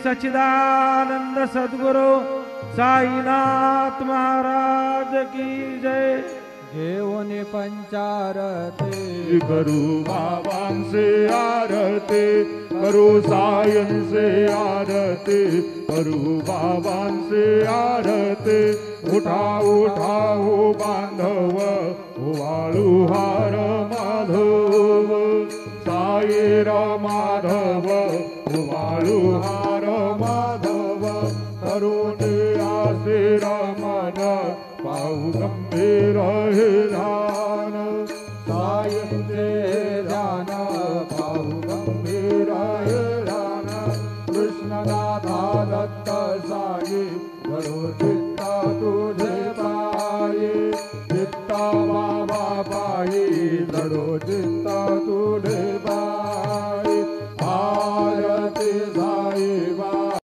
सच्चिदानंद सद्गुरु साईनाथ महाराज की जय। जेवणे पंचारती करू बाबांचे आरती, करू सायंचे आरती, करू बाबांचे आरती। उठा उठा हो बांधव, वाळू हार माधव, साईर माधव, वाळू हार माधव। करुणे आशीर मन, पाहू गंभीर हे ध्यान, सायंचे ध्यान, पाहू गंभीर हे ध्यान। कृष्णनाथा दत्त साई, घडो चित्ता तुझे पायी, चित्ता बाबा पायी, घडो चित्ता तुझे पायी। आरती